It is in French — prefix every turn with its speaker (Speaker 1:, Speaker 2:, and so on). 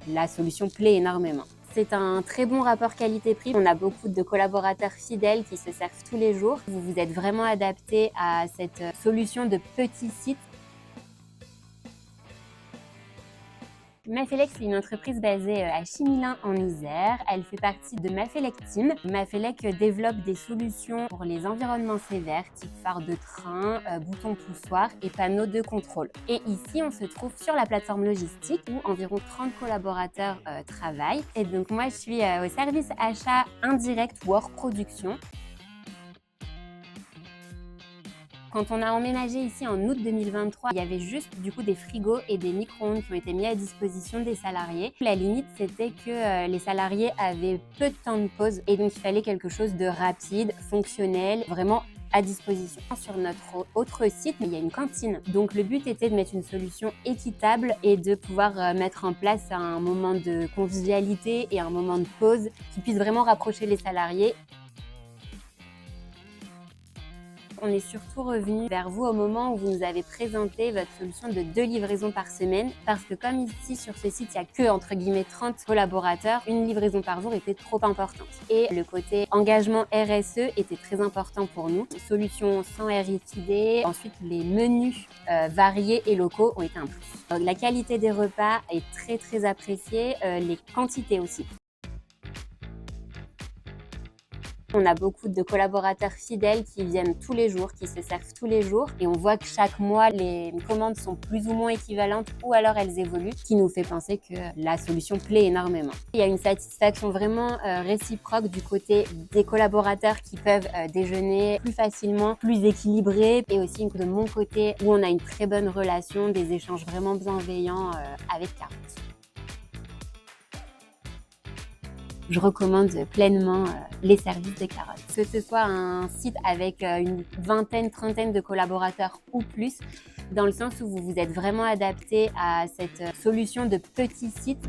Speaker 1: la solution plaît énormément. C'est un très bon rapport qualité-prix. On a beaucoup de collaborateurs fidèles qui se servent tous les jours. Vous vous êtes vraiment adapté à cette solution de petit site. Mafelec, c'est une entreprise basée à Chimilin en Isère. Elle fait partie de Mafelec Team. Mafelec développe des solutions pour les environnements sévères, type phare de train, boutons poussoirs et panneaux de contrôle. Et ici, on se trouve sur la plateforme logistique où environ 30 collaborateurs travaillent. Et donc moi, je suis au service achat indirect ou hors production. Quand on a emménagé ici en août 2023, il y avait juste du coup des frigos et des micro-ondes qui ont été mis à disposition des salariés. La limite, c'était que les salariés avaient peu de temps de pause et donc il fallait quelque chose de rapide, fonctionnel, vraiment à disposition. Sur notre autre site, il y a une cantine. Donc le but était de mettre une solution équitable et de pouvoir mettre en place un moment de convivialité et un moment de pause qui puisse vraiment rapprocher les salariés. On est surtout revenu vers vous au moment où vous nous avez présenté votre solution de 2 livraisons par semaine parce que comme ici sur ce site, il n'y a que entre guillemets 30 collaborateurs, une livraison par jour était trop importante. Et le côté engagement RSE était très important pour nous. Solution sans RFID, ensuite les menus variés et locaux ont été un plus. La qualité des repas est très appréciée, les quantités aussi. On a beaucoup de collaborateurs fidèles qui viennent tous les jours, qui se servent tous les jours et on voit que chaque mois, les commandes sont plus ou moins équivalentes ou alors elles évoluent, ce qui nous fait penser que la solution plaît énormément. Il y a une satisfaction vraiment réciproque du côté des collaborateurs qui peuvent déjeuner plus facilement, plus équilibré et aussi de mon côté où on a une très bonne relation, des échanges vraiment bienveillants avec Carotte. Je recommande pleinement les services de Carotte. Que ce soit un site avec une vingtaine, trentaine de collaborateurs ou plus, dans le sens où vous vous êtes vraiment adapté à cette solution de petit site.